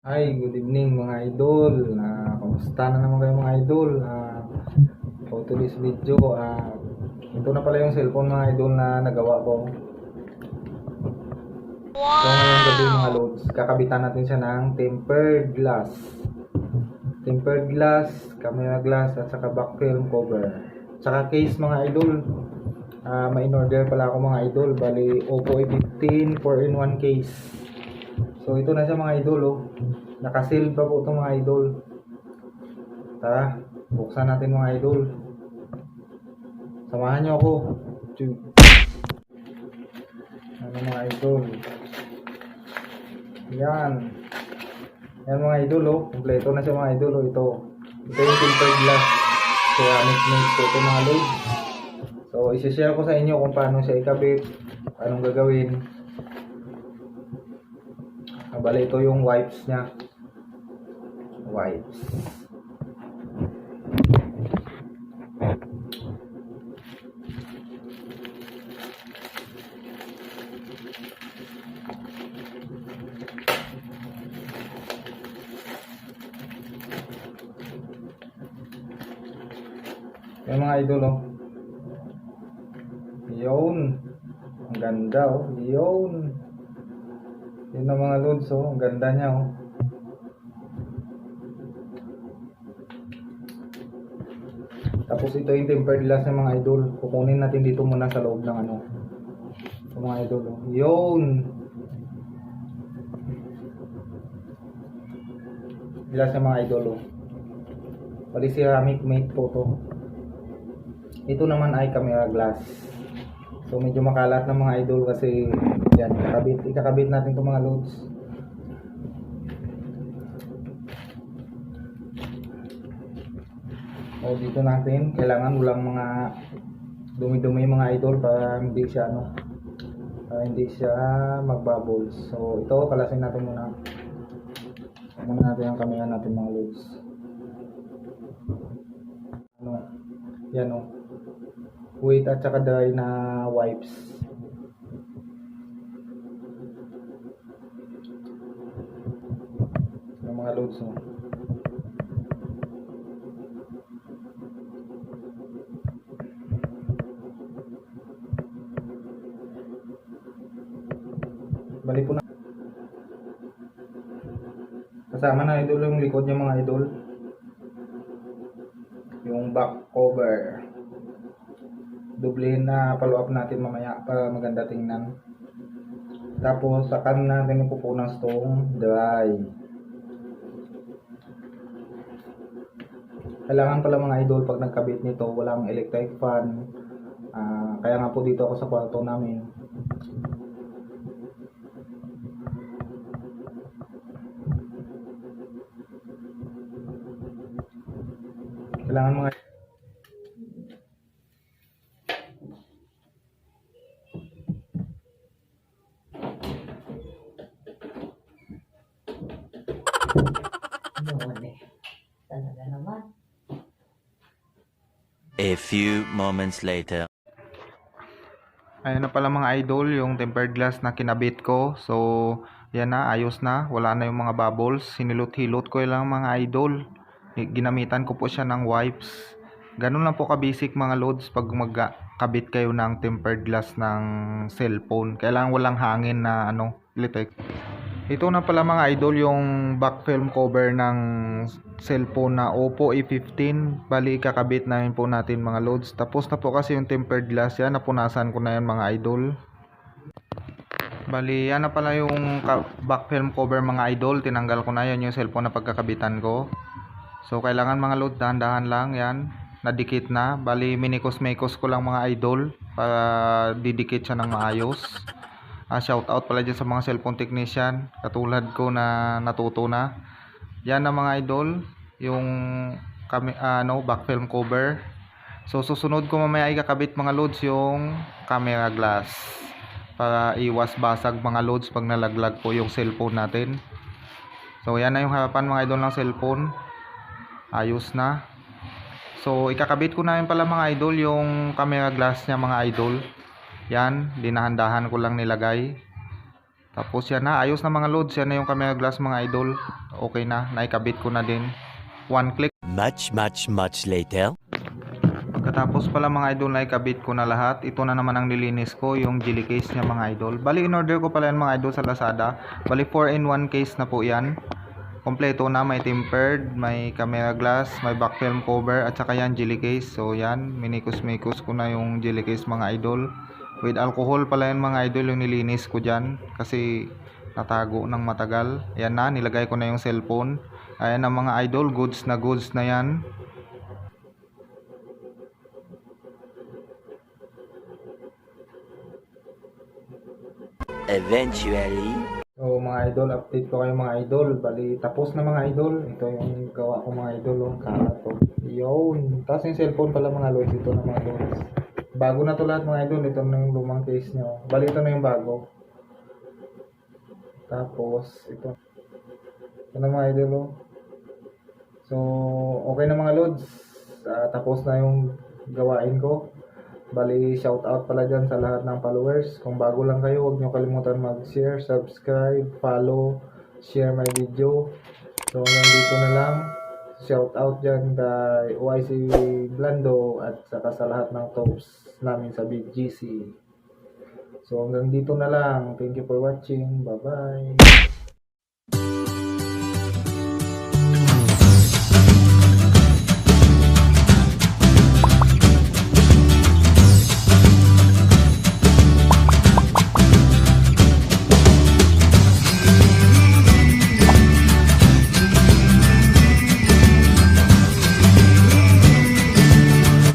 Hi, good evening mga idol. Kamusta na naman kayo mga idol? For today's video, ito na pala yung cellphone mga idol na nagawa ko. So ngayong gabi mga loads, kakabitan natin siya ng tempered glass. Tempered glass, camera glass, at saka back film cover. Saka case mga idol. May in-order pala ako mga idol. Bali, Oppo A15 4-in-1 case. So ito na siya mga idol, oh. Naka-seal pa po itong mga idol. Tara, buksan natin mga idol. Samahan nyo ako. Ano mga idol? Yan. Yan mga idol, oh. Kompleto na siya mga idol, oh. Ito yung tempered glass ceramic made po ito mga load. So isi-share ko sa inyo kung paano siya ikabit, anong gagawin. Bali, ito yung wipes niya. Wipes. Yung mga idol, oh. Yun. Ang ganda, oh. Yun. Yun ang mga loads, oh. Ang ganda niya, oh. Tapos ito yung tempered glass ng mga idol. Kukunin natin dito muna sa loob ng ano. Yung mga idol, oh. Yun. Glass ng mga idol, oh. Bali ceramic made po to. Ito naman ay camera glass. So medyo makalat ng mga idol kasi yan, ikakabit natin itong mga loads. O dito natin, kailangan walang mga dumi-dumi mga idol para hindi siya magbubbles. So ito, kalasin natin muna. Muna natin ang camera natin mga loads. Ano, yan o. Wet at saka dry na wipes. Yung mga loads mo. Bali po na. Kasama na idol yung likod niya mga idol. Yung back cover. Dublehin na follow up natin mamaya para maganda tingnan. Tapos sa kanan natin ipupunas tong dry. Kailangan pala mga idol pag nagkabit nito walang electric fan. Kaya nga po dito ako sa kwarto namin. Kailangan mga Talaga naman. A few moments later. Ayan na pala mga idol yung tempered glass na kinabit ko. So yan na, ayos na. Wala na yung mga bubbles. Sinilot-hilot ko lang mga idol. Ginamitan ko po siya ng wipes. Ganun lang po ka-basic mga loads pag magkabit kayo ng tempered glass ng cellphone. Kailangan walang hangin na electric. Ito na pala mga idol yung back film cover ng cellphone na Oppo A15. Bali kakabit namin po natin mga loads. Tapos na po kasi yung tempered glass yan. Napunasan ko na yan mga idol. Bali yan na pala yung back film cover mga idol. Tinanggal ko na yan yung cellphone na pagkakabitan ko. So kailangan mga load dahan-dahan lang yan. Nadikit na. Bali minikos-mekos ko lang mga idol para didikit siya ng maayos. Shout out pala dyan sa mga cellphone technician katulad ko na natuto na. Yan na mga idol yung back film cover. So susunod ko mamaya ikakabit mga loads yung camera glass para iwas basag mga loads pag nalaglag po yung cellphone natin. So yan na yung harapan mga idol ng cellphone. Ayos na. So ikakabit ko na yun pala mga idol yung camera glass nya mga idol. Yan, dinahan-dahan ko lang nilagay. Tapos yan na, ayos na mga loads. Yan na yung camera glass mga idol. okay na, naikabit ko na din. One click. Much later. Pagkatapos pala mga idol na ikabit ko na lahat, ito na naman ang nilinis ko, yung jelly case niya mga idol. Bali in-order ko pala yan mga idol sa Lazada. Bali 4-in-1 case na po yan. Kompleto na, may tempered, may camera glass, may back film cover, at saka yan jelly case. So yan, minikos-mikos ko na yung jelly case mga idol. With alcohol pala yan mga idol yung nilinis ko dyan. Kasi natago ng matagal. Ayan na, nilagay ko na yung cellphone. Ayan na mga idol, goods na yan. Eventually. So mga idol, update ko kayo mga idol. Bali, tapos na mga idol. Ito yung gawa ko mga idol. Kalat to. Yun. Tapos yung cellphone pala mga lods. Ito na mga lods. Bago na to lahat mga idol. Ito na yung lumang case nyo. Bali, ito na yung bago. Tapos, ito. Ito na mga idol. So, okay na mga lods. Tapos na yung gawain ko. Bali, shout out pala dyan sa lahat ng followers. Kung bago lang kayo, huwag nyo kalimutan mag-share, subscribe, follow, share my video. So, hanggang dito na lang. Shout out dyan kay OIC Blando at saka sa lahat ng tops namin sa Big GC. So, hanggang dito na lang. Thank you for watching. Bye-bye.